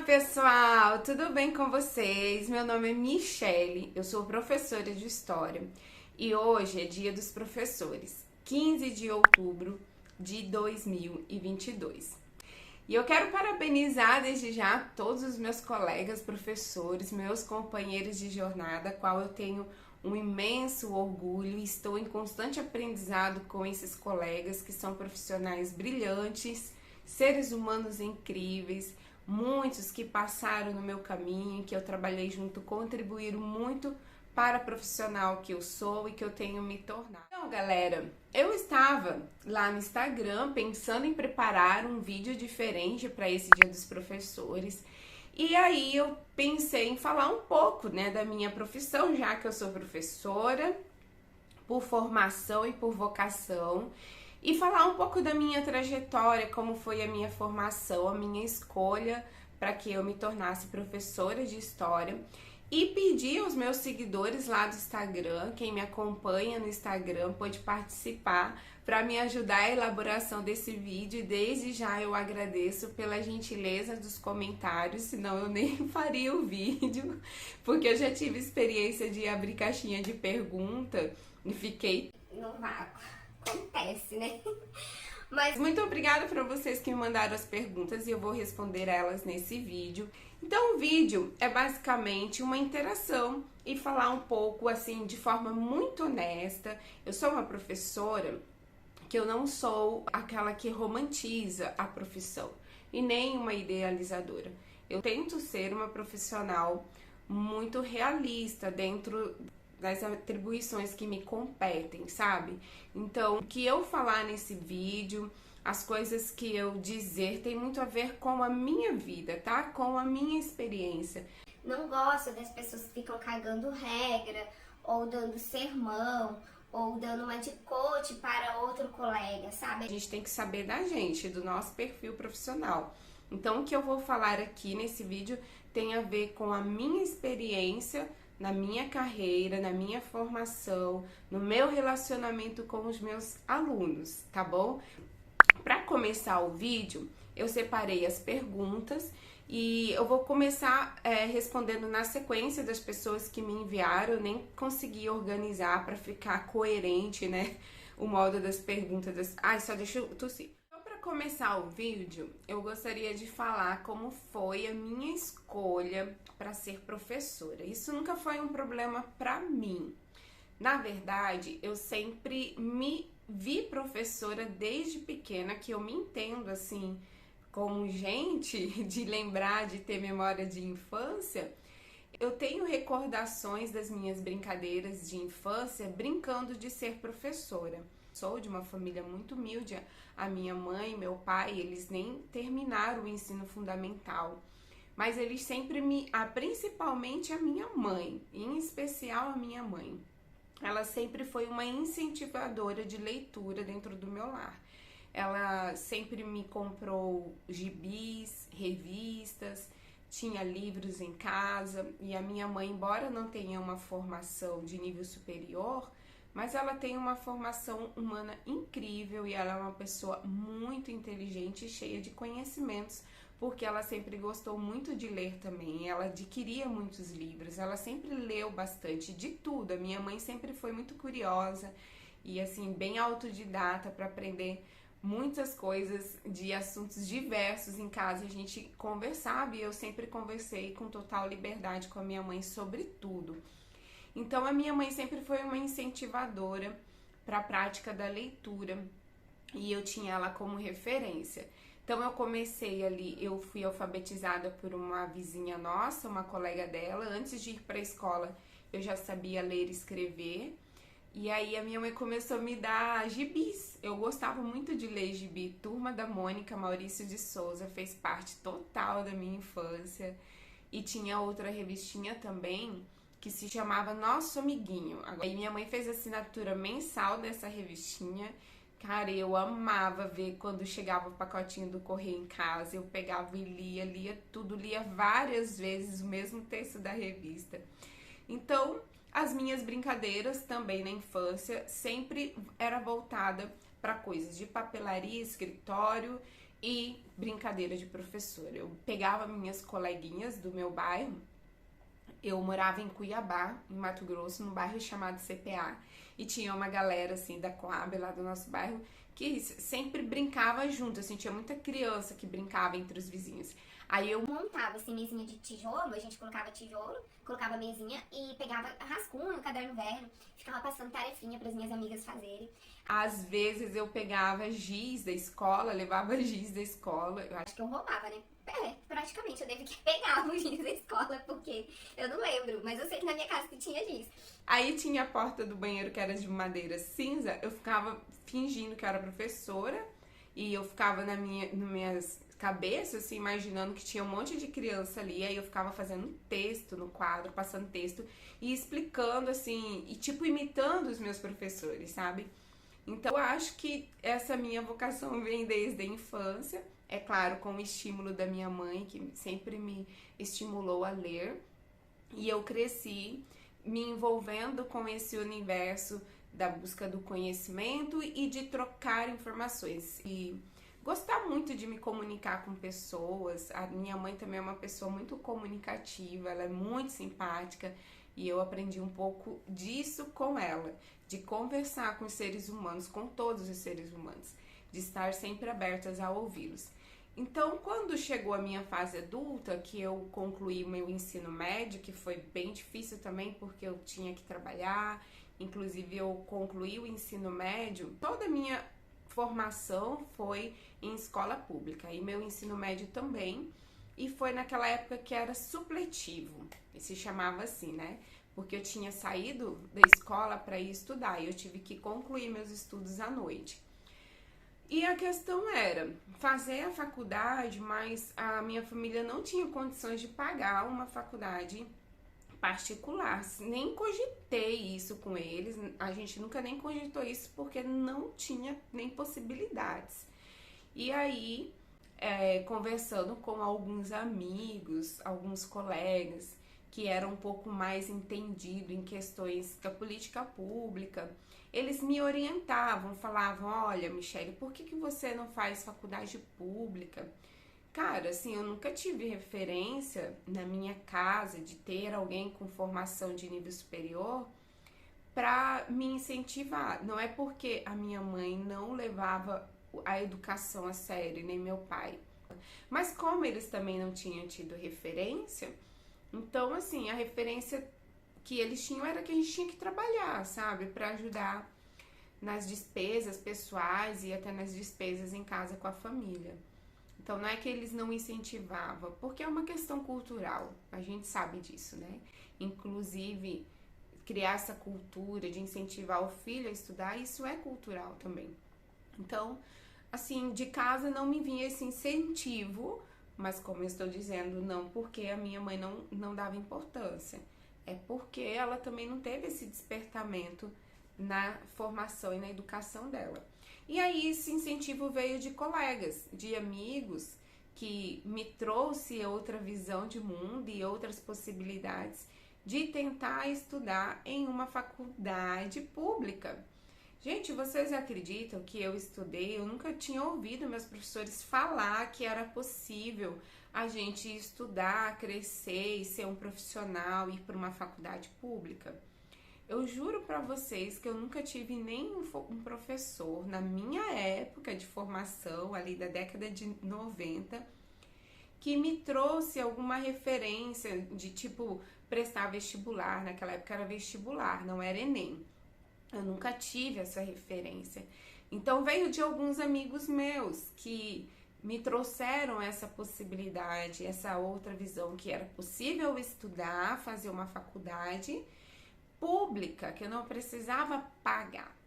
pessoal, tudo bem com vocês? Meu nome é Michele, eu sou professora de História e hoje é Dia dos Professores, 15 de outubro de 2022. E eu quero parabenizar desde já todos os meus colegas professores, meus companheiros de jornada, qual eu tenho um imenso orgulho e estou em constante aprendizado com esses colegas que são profissionais brilhantes, seres humanos incríveis, muitos que passaram no meu caminho, que eu trabalhei junto, contribuíram muito para a profissional que eu sou e que eu tenho me tornado. Então, galera, eu estava lá no Instagram pensando em preparar um vídeo diferente para esse Dia dos Professores. E aí eu pensei em falar um pouco, né, da minha profissão, já que eu sou professora por formação e por vocação, e falar um pouco da minha trajetória, como foi a minha formação, a minha escolha para que eu me tornasse professora de História. E pedir aos meus seguidores lá do Instagram, quem me acompanha no Instagram, pode participar para me ajudar a elaboração desse vídeo. E desde já eu agradeço pela gentileza dos comentários, senão eu nem faria o vídeo, porque eu já tive experiência de abrir caixinha de pergunta e fiquei no vácuo. Acontece, né? Mas muito obrigada para vocês que me mandaram as perguntas e eu vou responder elas nesse vídeo. Então o vídeo é basicamente uma interação e falar um pouco assim de forma muito honesta. Eu sou uma professora que eu não sou aquela que romantiza a profissão e nem uma idealizadora. Eu tento ser uma profissional muito realista dentro das atribuições que me competem, sabe? Então, o que eu falar nesse vídeo, as coisas que eu dizer tem muito a ver com a minha vida, tá? Com a minha experiência. não gosto das pessoas que ficam cagando regra, ou dando sermão, ou dando uma de coach para outro colega, sabe? A gente tem que saber da gente, do nosso perfil profissional. Então, o que eu vou falar aqui nesse vídeo tem a ver com a minha experiência na minha carreira, na minha formação, no meu relacionamento com os meus alunos, tá bom? Para começar o vídeo, eu separei as perguntas e eu vou começar respondendo na sequência das pessoas que me enviaram. Eu nem consegui organizar para ficar coerente, né? O modo das perguntas. Ai, só deixa eu tossir. Então, para começar o vídeo, eu gostaria de falar como foi a minha escolha para ser professora. Isso nunca foi um problema para mim. Na verdade, eu sempre me vi professora desde pequena, que eu me entendo assim como gente de lembrar, de ter memória de infância. Eu tenho recordações das minhas brincadeiras de infância brincando de ser professora. Sou de uma família muito humilde. A minha mãe e meu pai, eles nem terminaram o ensino fundamental. Mas eles sempre principalmente a minha mãe, em especial a minha mãe, ela sempre foi uma incentivadora de leitura dentro do meu lar. Ela sempre me comprou gibis, revistas, tinha livros em casa, e a minha mãe, embora não tenha uma formação de nível superior, mas ela tem uma formação humana incrível e ela é uma pessoa muito inteligente e cheia de conhecimentos, porque ela sempre gostou muito de ler também, ela adquiria muitos livros, ela sempre leu bastante, de tudo. A minha mãe sempre foi muito curiosa e assim, bem autodidata para aprender muitas coisas de assuntos diversos. Em casa a gente conversava e eu sempre conversei com total liberdade com a minha mãe sobre tudo. Então a minha mãe sempre foi uma incentivadora para a prática da leitura e eu tinha ela como referência. Então eu comecei ali, eu fui alfabetizada por uma vizinha nossa, uma colega dela. Antes de ir para a escola eu já sabia ler e escrever. E aí a minha mãe começou a me dar gibis. Eu gostava muito de ler gibi. Turma da Mônica, Maurício de Souza, fez parte total da minha infância. E tinha outra revistinha também que se chamava Nosso Amiguinho. Aí minha mãe fez assinatura mensal dessa revistinha. Cara, eu amava ver quando chegava o pacotinho do correio em casa. Eu pegava e lia tudo, lia várias vezes o mesmo texto da revista. Então, as minhas brincadeiras também na infância sempre era voltada para coisas de papelaria, escritório e brincadeira de professora. Eu pegava minhas coleguinhas do meu bairro. Eu morava em Cuiabá, em Mato Grosso, num bairro chamado CPA, e tinha uma galera, assim, da Coab, lá do nosso bairro, que sempre brincava junto, assim, tinha muita criança que brincava entre os vizinhos. Aí eu montava assim mesinha de tijolo, a gente colocava tijolo, colocava mesinha e pegava rascunho, caderno velho, ficava passando tarefinha para as minhas amigas fazerem. Às vezes eu pegava giz da escola, levava giz da escola. Eu acho que eu roubava, né? Praticamente eu devo que pegar o giz da escola, porque eu não lembro, mas eu sei que na minha casa tinha giz. Aí tinha a porta do banheiro que era de madeira cinza, eu ficava fingindo que eu era professora e eu ficava nas minhas cabeças, assim, imaginando que tinha um monte de criança ali, aí eu ficava fazendo texto no quadro, passando texto e explicando, assim, e tipo imitando os meus professores, sabe? Então, eu acho que essa minha vocação vem desde a infância, é claro, com o estímulo da minha mãe, que sempre me estimulou a ler, e eu cresci me envolvendo com esse universo da busca do conhecimento e de trocar informações. E gostar muito de me comunicar com pessoas. A minha mãe também é uma pessoa muito comunicativa, ela é muito simpática e eu aprendi um pouco disso com ela, de conversar com os seres humanos, com todos os seres humanos, de estar sempre abertas a ouvi-los. Então, quando chegou a minha fase adulta, que eu concluí meu ensino médio, que foi bem difícil também, porque eu tinha que trabalhar, inclusive eu concluí o ensino médio, toda a minha formação foi em escola pública, e meu ensino médio também, e foi naquela época que era supletivo, e se chamava assim, né? Porque eu tinha saído da escola para ir estudar, e eu tive que concluir meus estudos à noite. E a questão era fazer a faculdade, mas a minha família não tinha condições de pagar uma faculdade particular. Nem cogitei isso com eles, a gente nunca nem cogitou isso porque não tinha nem possibilidades. E aí, conversando com alguns amigos, alguns colegas que eram um pouco mais entendidos em questões da política pública, eles me orientavam, falavam, olha, Michele, por que você não faz faculdade pública? Cara, assim, eu nunca tive referência na minha casa de ter alguém com formação de nível superior para me incentivar. Não é porque a minha mãe não levava a educação a sério, nem meu pai. Mas como eles também não tinham tido referência, então, assim, a referência que eles tinham era que a gente tinha que trabalhar, sabe? Para ajudar nas despesas pessoais e até nas despesas em casa com a família. Então, não é que eles não incentivavam, porque é uma questão cultural, a gente sabe disso, né? Inclusive, criar essa cultura de incentivar o filho a estudar, isso é cultural também. Então, assim, de casa não me vinha esse incentivo, mas como eu estou dizendo, não porque a minha mãe não dava importância, é porque ela também não teve esse despertamento na formação e na educação dela. E aí esse incentivo veio de colegas, de amigos, que me trouxe outra visão de mundo e outras possibilidades de tentar estudar em uma faculdade pública. Gente, vocês acreditam que eu estudei? Eu nunca tinha ouvido meus professores falar que era possível a gente estudar, crescer e ser um profissional, ir para uma faculdade pública. Eu juro para vocês que eu nunca tive nem um professor na minha época de formação, ali da década de 90, que me trouxe alguma referência de tipo prestar vestibular. Naquela época era vestibular, não era Enem. Eu nunca tive essa referência. Então veio de alguns amigos meus que me trouxeram essa possibilidade, essa outra visão que era possível estudar, fazer uma faculdade pública, que eu não precisava pagar.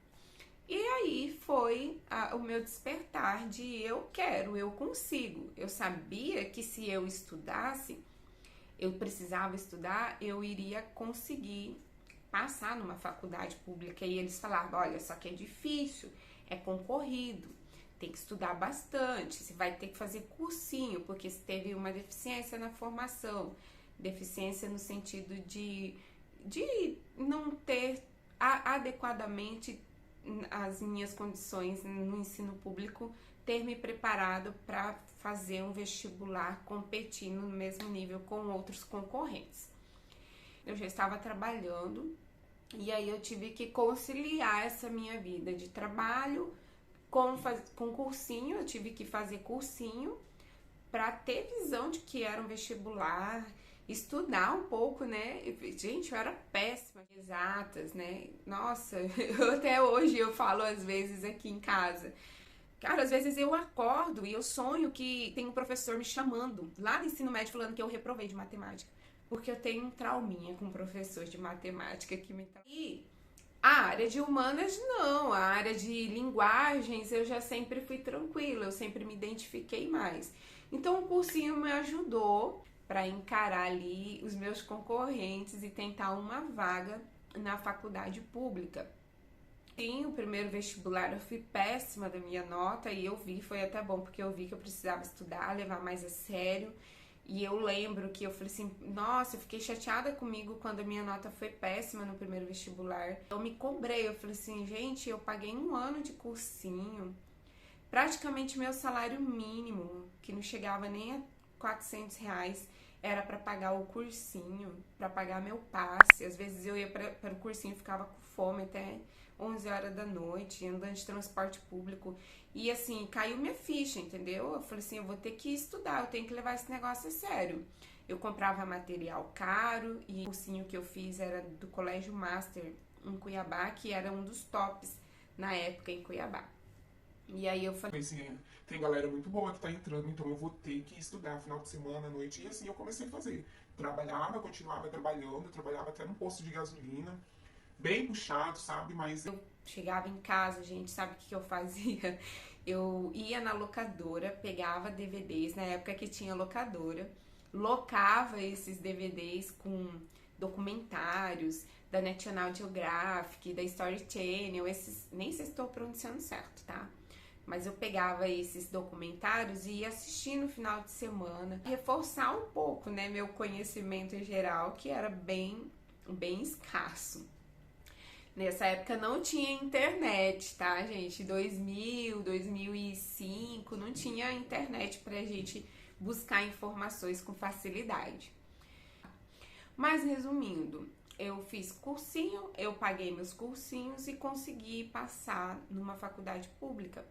E aí foi o meu despertar de eu quero, eu consigo. Eu sabia que se eu estudasse, eu precisava estudar, eu iria conseguir passar numa faculdade pública. E eles falavam, olha, só que é difícil, é concorrido, tem que estudar bastante, você vai ter que fazer cursinho, porque você teve uma deficiência na formação, deficiência no sentido de não ter adequadamente as minhas condições no ensino público ter me preparado para fazer um vestibular competindo no mesmo nível com outros concorrentes. Eu já estava trabalhando e aí eu tive que conciliar essa minha vida de trabalho com cursinho. Eu tive que fazer cursinho para ter visão de que era um vestibular, estudar um pouco, né? Gente, eu era péssima. Exatas, né? Nossa, até hoje eu falo às vezes aqui em casa. Cara, às vezes eu acordo e eu sonho que tem um professor me chamando lá no ensino médio falando que eu reprovei de matemática. Porque eu tenho um trauminha com professor de matemática que me... E a área de humanas, não. A área de linguagens eu já sempre fui tranquila, eu sempre me identifiquei mais. Então o cursinho me ajudou para encarar ali os meus concorrentes e tentar uma vaga na faculdade pública. Sim, o primeiro vestibular eu fui péssima da minha nota e foi até bom porque eu vi que eu precisava estudar, levar mais a sério. E eu lembro que eu falei assim, nossa, eu fiquei chateada comigo quando a minha nota foi péssima no primeiro vestibular. Eu me cobrei, eu falei assim, gente, eu paguei 1 ano de cursinho, praticamente meu salário mínimo, que não chegava nem a R$ 400, era para pagar o cursinho, para pagar meu passe. Às vezes eu ia para o cursinho e ficava com fome até 11 horas da noite, andando de transporte público. E assim, caiu minha ficha, entendeu? Eu falei assim, eu vou ter que estudar, eu tenho que levar esse negócio a sério. Eu comprava material caro e o cursinho que eu fiz era do Colégio Master em Cuiabá, que era um dos tops na época em Cuiabá. E aí eu falei assim, tem galera muito boa que tá entrando, então eu vou ter que estudar final de semana, à noite. E assim eu comecei a fazer. Continuava trabalhando, trabalhava até no posto de gasolina, bem puxado, sabe? Mas eu chegava em casa, gente, sabe o que eu fazia? Eu ia na locadora, pegava DVDs, na época que tinha locadora, locava esses DVDs com documentários da National Geographic, da Story Channel, nem sei se estou pronunciando certo, tá? Mas eu pegava esses documentários e ia assistir no final de semana, reforçar um pouco, né, meu conhecimento em geral, que era bem escasso. Nessa época não tinha internet, tá, gente? 2000, 2005, não tinha internet pra gente buscar informações com facilidade. Mas resumindo, eu fiz cursinho, eu paguei meus cursinhos e consegui passar numa faculdade pública.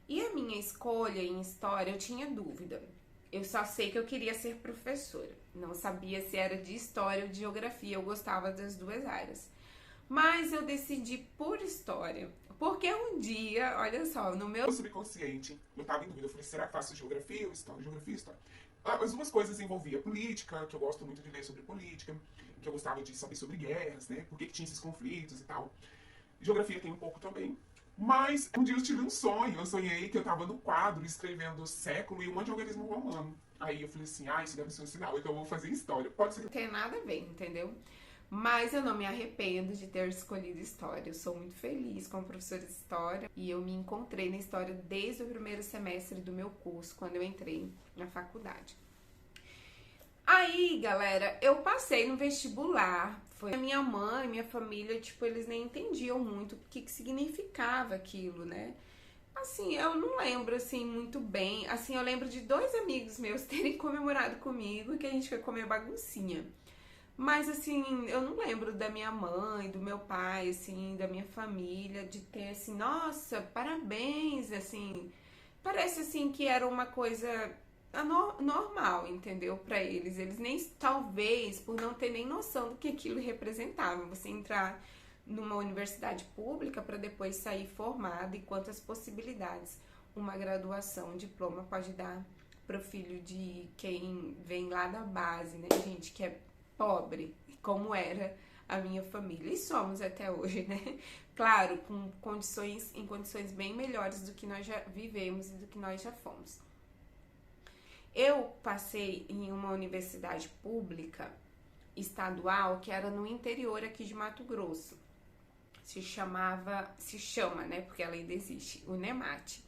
E a minha escolha em história, eu tinha dúvida. Eu só sei que eu queria ser professora. Não sabia se era de história ou de geografia, eu gostava das duas áreas. Mas eu decidi por história. Porque um dia, olha só, no meu subconsciente, eu tava em dúvida. Eu falei, será que faço geografia ou história? Geografia, história. As duas coisas envolviam política, que eu gosto muito de ler sobre política, que eu gostava de saber sobre guerras, né? Por que tinha esses conflitos e tal. Geografia tem um pouco também. Mas um dia eu tive um sonho. Eu sonhei que eu tava no quadro escrevendo o século e um monte de organismo romano. Aí eu falei assim, isso deve ser um sinal, então eu vou fazer história. Pode ser que não tem nada a ver, entendeu? Mas eu não me arrependo de ter escolhido história. Eu sou muito feliz como professora de história e eu me encontrei na história desde o primeiro semestre do meu curso, quando eu entrei na faculdade. Aí, galera, eu passei no vestibular. Foi a minha mãe, minha família, eles nem entendiam muito o que significava aquilo, né? Assim, eu não lembro, assim, muito bem. Assim, eu lembro de 2 amigos meus terem comemorado comigo, que a gente foi comer baguncinha. Mas, assim, eu não lembro da minha mãe, do meu pai, assim, da minha família, de ter, assim, nossa, parabéns, assim. Parece, assim, que era uma coisa normal, entendeu? Pra eles. Eles nem, talvez, por não ter nem noção do que aquilo representava. Você entrar numa universidade pública para depois sair formado e quantas possibilidades uma graduação, um diploma pode dar pro filho de quem vem lá da base, né, gente, que é pobre, como era a minha família, e somos até hoje, né? Claro, em condições bem melhores do que nós já vivemos e do que nós já fomos. Eu passei em uma universidade pública estadual que era no interior aqui de Mato Grosso. Se chama, né? Porque ela ainda existe, UNEMAT.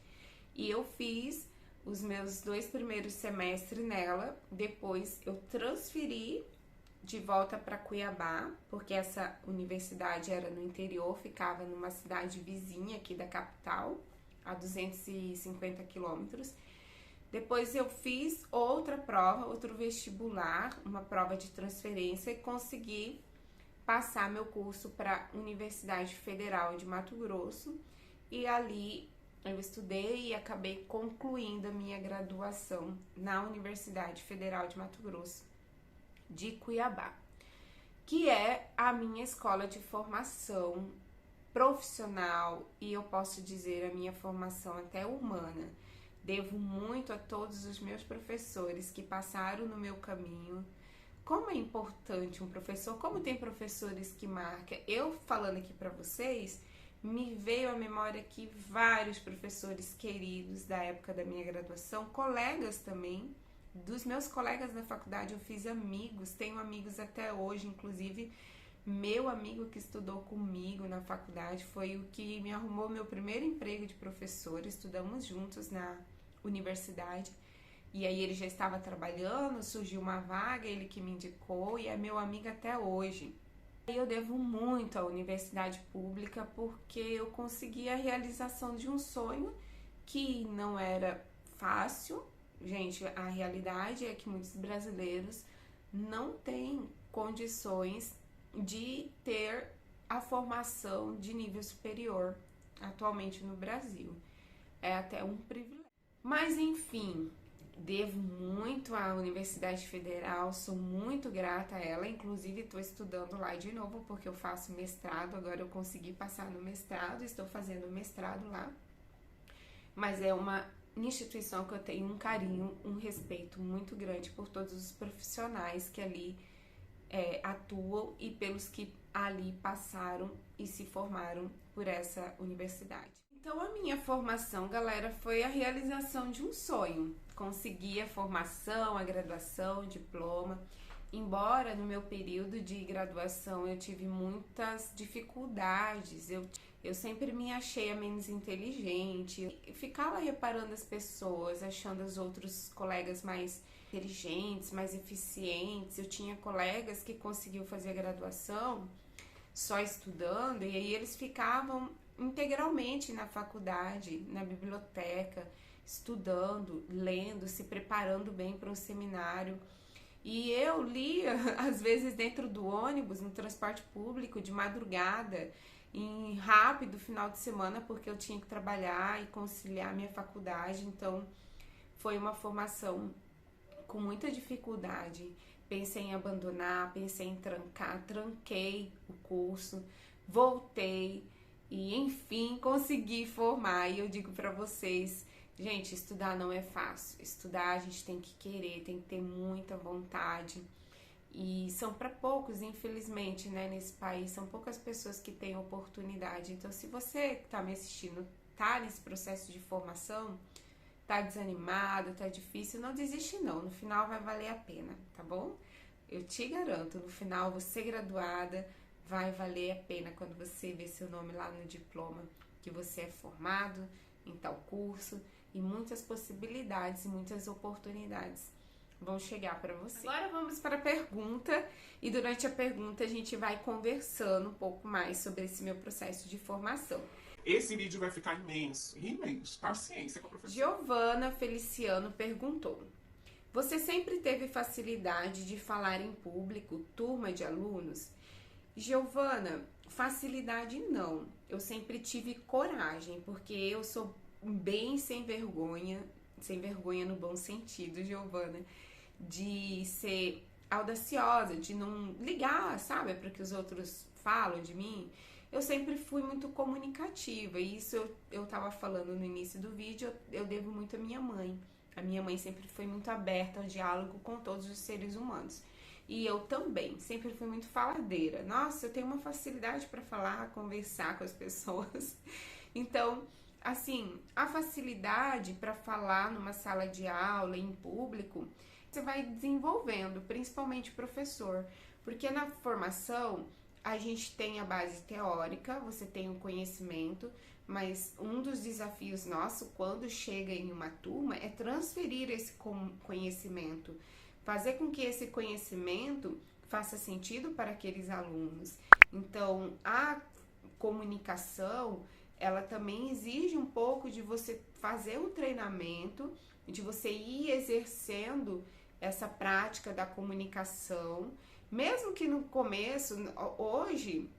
E eu fiz os meus 2 primeiros semestres nela, depois eu transferi de volta para Cuiabá, porque essa universidade era no interior, ficava numa cidade vizinha aqui da capital, a 250 quilômetros. Depois eu fiz outra prova, outro vestibular, uma prova de transferência e consegui passar meu curso para a Universidade Federal de Mato Grosso. E ali eu estudei e acabei concluindo a minha graduação na Universidade Federal de Mato Grosso de Cuiabá, que é a minha escola de formação profissional e eu posso dizer a minha formação até humana. Devo muito a todos os meus professores que passaram no meu caminho. Como é importante um professor, como tem professores que marcam. Eu falando aqui para vocês, me veio à memória aqui vários professores queridos da época da minha graduação, colegas também. Dos meus colegas da faculdade eu fiz amigos, tenho amigos até hoje, inclusive meu amigo que estudou comigo na faculdade foi o que me arrumou meu primeiro emprego de professor, estudamos juntos na universidade, e aí ele já estava trabalhando, surgiu uma vaga, ele que me indicou e é meu amigo até hoje. Eu devo muito à universidade pública porque eu consegui a realização de um sonho que não era fácil. Gente, a realidade é que muitos brasileiros não têm condições de ter a formação de nível superior atualmente no Brasil. É até um privilégio. Mas enfim, devo muito à Universidade Federal, sou muito grata a ela, inclusive estou estudando lá de novo porque eu faço mestrado, agora eu consegui passar no mestrado, estou fazendo mestrado lá. Mas é uma instituição que eu tenho um carinho, um respeito muito grande por todos os profissionais que ali atuam e pelos que ali passaram e se formaram por essa universidade. Então a minha formação, galera, foi a realização de um sonho. Consegui a formação, a graduação, o diploma. Embora no meu período de graduação eu tive muitas dificuldades, eu sempre me achei a menos inteligente. Ficava reparando as pessoas, achando os outros colegas mais inteligentes, mais eficientes. Eu tinha colegas que conseguiam fazer a graduação só estudando e aí eles ficavam integralmente na faculdade, na biblioteca, estudando, lendo, se preparando bem para um seminário. E eu lia, às vezes, dentro do ônibus, no transporte público, de madrugada, em rápido final de semana, porque eu tinha que trabalhar e conciliar minha faculdade. Então, foi uma formação com muita dificuldade. Pensei em abandonar, pensei em trancar, tranquei o curso, voltei e, enfim, consegui formar. E eu digo para vocês, gente, estudar não é fácil. Estudar a gente tem que querer, tem que ter muita vontade. E são para poucos, infelizmente, né, nesse país. São poucas pessoas que têm oportunidade. Então, se você que tá me assistindo tá nesse processo de formação, tá desanimado, tá difícil, não desiste não. No final vai valer a pena, tá bom? Eu te garanto, no final você graduada, vai valer a pena quando você ver seu nome lá no diploma, que você é formado em tal curso, e muitas possibilidades e muitas oportunidades vão chegar para você. Agora vamos para a pergunta, e durante a pergunta a gente vai conversando um pouco mais sobre esse meu processo de formação. Esse vídeo vai ficar imenso, imenso. Paciência com a professora. Giovana Feliciano perguntou: você sempre teve facilidade de falar em público, turma de alunos? Giovana, facilidade não. Eu sempre tive coragem, porque eu sou bem sem vergonha no bom sentido, Giovana, de ser audaciosa, de não ligar, sabe, para que os outros falam de mim. Eu sempre fui muito comunicativa, e isso eu tava falando no início do vídeo, eu devo muito à minha mãe. A minha mãe sempre foi muito aberta ao diálogo com todos os seres humanos. E eu também, sempre fui muito faladeira. Nossa, eu tenho uma facilidade para falar, conversar com as pessoas. Então, assim, a facilidade para falar numa sala de aula, em público, você vai desenvolvendo, principalmente professor. Porque na formação, a gente tem a base teórica, você tem o conhecimento, mas um dos desafios nosso quando chega em uma turma é transferir esse conhecimento, fazer com que esse conhecimento faça sentido para aqueles alunos. Então, a comunicação ela também exige um pouco de você fazer um treinamento, de você ir exercendo essa prática da comunicação, mesmo que no começo, hoje,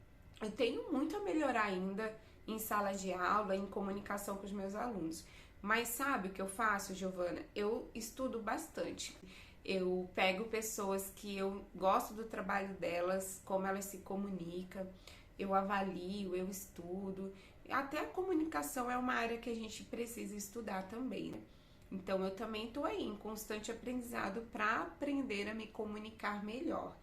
eu tenho muito a melhorar ainda em sala de aula, em comunicação com os meus alunos. Mas sabe o que eu faço, Giovana? Eu estudo bastante. Eu pego pessoas que eu gosto do trabalho delas, como elas se comunicam, eu avalio, eu estudo. Até a comunicação é uma área que a gente precisa estudar também, né? Então eu também estou aí em constante aprendizado para aprender a me comunicar melhor.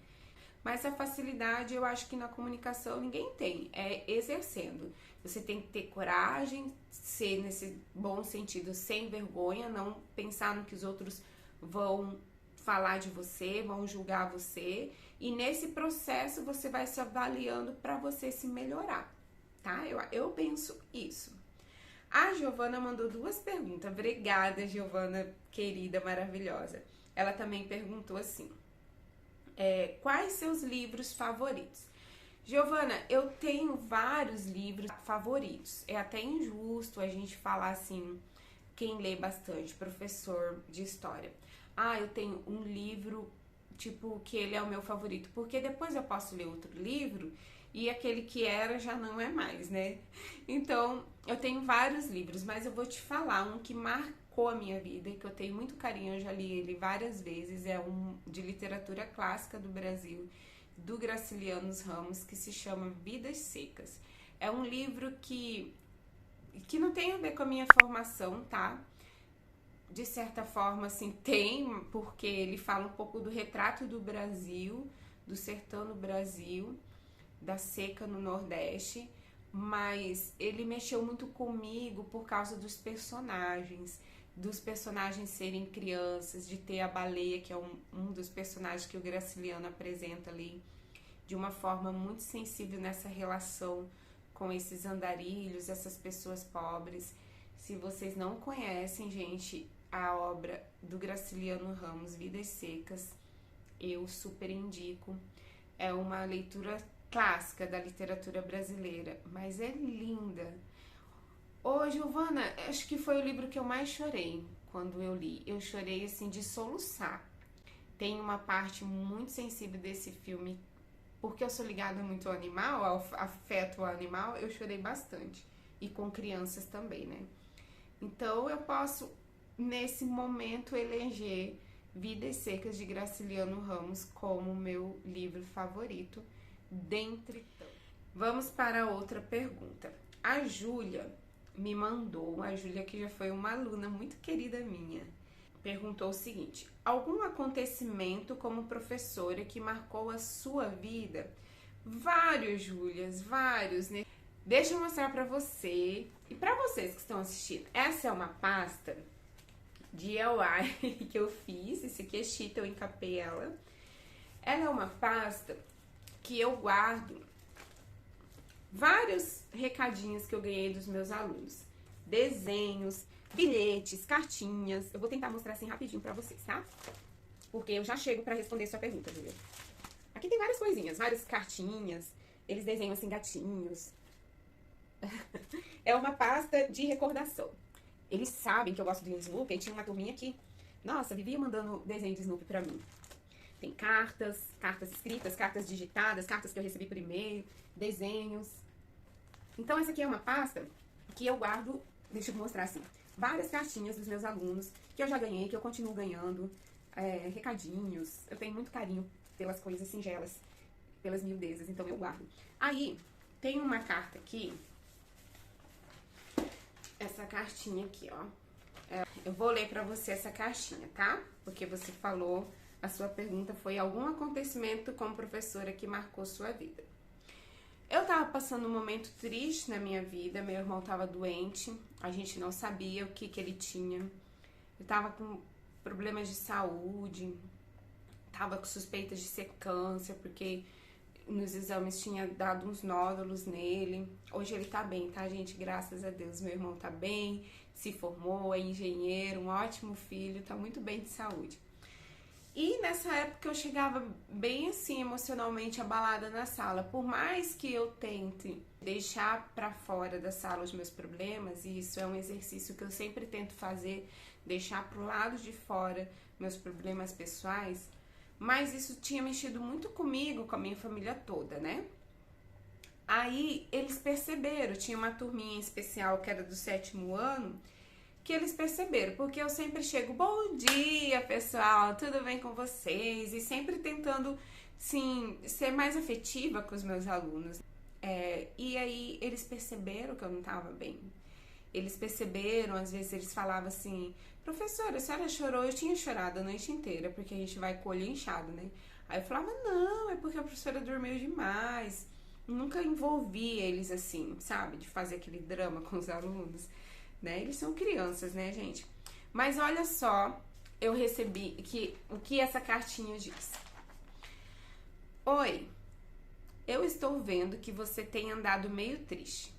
Mas a facilidade eu acho que na comunicação ninguém tem, é exercendo. Você tem que ter coragem, ser nesse bom sentido, sem vergonha, não pensar no que os outros vão falar de você, vão julgar você. E nesse processo você vai se avaliando para você se melhorar, tá? Eu penso isso. A Giovana mandou 2 perguntas. Obrigada, Giovana, querida, maravilhosa. Ela também perguntou assim: quais seus livros favoritos? Giovana, eu tenho vários livros favoritos. É até injusto a gente falar assim, quem lê bastante, professor de história. Eu tenho um livro, tipo, que ele é o meu favorito, porque depois eu posso ler outro livro e aquele que era já não é mais, né? Então, eu tenho vários livros, mas eu vou te falar um que marcou a minha vida e que eu tenho muito carinho, eu já li ele várias vezes, é um de literatura clássica do Brasil, do Graciliano Ramos, que se chama Vidas Secas. É um livro que não tem a ver com a minha formação, tá? De certa forma, assim, tem, porque ele fala um pouco do retrato do Brasil, do sertão no Brasil, da seca no Nordeste, mas ele mexeu muito comigo por causa dos personagens serem crianças, de ter a baleia, que é um dos personagens que o Graciliano apresenta ali, de uma forma muito sensível nessa relação com esses andarilhos, essas pessoas pobres. Se vocês não conhecem, gente, a obra do Graciliano Ramos, Vidas Secas, eu super indico. É uma leitura clássica da literatura brasileira, mas é linda. Ô, Giovana, acho que foi o livro que eu mais chorei quando eu li. Eu chorei, assim, de soluçar. Tem uma parte muito sensível desse filme, porque eu sou ligada muito ao animal, ao afeto ao animal, eu chorei bastante. E com crianças também, né? Então, eu posso, nesse momento, eleger Vidas Secas, de Graciliano Ramos, como meu livro favorito, dentre tantos. Vamos para outra pergunta. A Júlia me mandou, a Júlia, que já foi uma aluna muito querida minha, perguntou o seguinte: algum acontecimento como professora que marcou a sua vida? Vários, Júlias, vários, né? Deixa eu mostrar pra você e pra vocês que estão assistindo. Essa é uma pasta DIY que eu fiz. Esse aqui é chita, eu encapei ela. Ela é uma pasta que eu guardo vários recadinhos que eu ganhei dos meus alunos. Desenhos, bilhetes, cartinhas. Eu vou tentar mostrar assim rapidinho pra vocês, tá? Porque eu já chego pra responder sua pergunta, Júlia. Aqui tem várias coisinhas, várias cartinhas. Eles desenham assim gatinhos. É uma pasta de recordação. Eles sabem que eu gosto do Snoopy. E tinha uma turminha aqui. Nossa, vivia mandando desenho de Snoopy pra mim. Tem cartas, cartas escritas, cartas digitadas, cartas que eu recebi por e-mail, desenhos. Então essa aqui é uma pasta que eu guardo, deixa eu mostrar assim, várias cartinhas dos meus alunos que eu já ganhei, que eu continuo ganhando, recadinhos. Eu tenho muito carinho pelas coisas singelas, pelas miudezas, então eu guardo. Aí tem uma carta aqui, essa cartinha aqui, ó. Eu vou ler pra você essa caixinha, tá? Porque você falou, a sua pergunta foi algum acontecimento como professora que marcou sua vida. Eu tava passando um momento triste na minha vida, meu irmão tava doente, a gente não sabia o que ele tinha. Eu tava com problemas de saúde, tava com suspeitas de ser câncer, porque nos exames tinha dado uns nódulos nele. Hoje ele tá bem, tá, gente? Graças a Deus, meu irmão tá bem, se formou, é engenheiro, um ótimo filho, tá muito bem de saúde. E nessa época eu chegava bem assim, emocionalmente abalada na sala. Por mais que eu tente deixar pra fora da sala os meus problemas, e isso é um exercício que eu sempre tento fazer, deixar pro lado de fora meus problemas pessoais, mas isso tinha mexido muito comigo, com a minha família toda, né? Aí eles perceberam, tinha uma turminha especial que era do 7º ano, que eles perceberam, porque eu sempre chego, bom dia pessoal, tudo bem com vocês? E sempre tentando, sim, ser mais afetiva com os meus alunos. E aí eles perceberam que eu não estava bem. Eles perceberam, às vezes eles falavam assim, professora, a senhora chorou? Eu tinha chorado a noite inteira, porque a gente vai com o olho inchado, né? Aí eu falava, não, é porque a professora dormiu demais. Nunca envolvi eles assim, sabe? De fazer aquele drama com os alunos, né? Eles são crianças, né, gente? Mas olha só, eu recebi o que essa cartinha diz. Oi, eu estou vendo que você tem andado meio triste.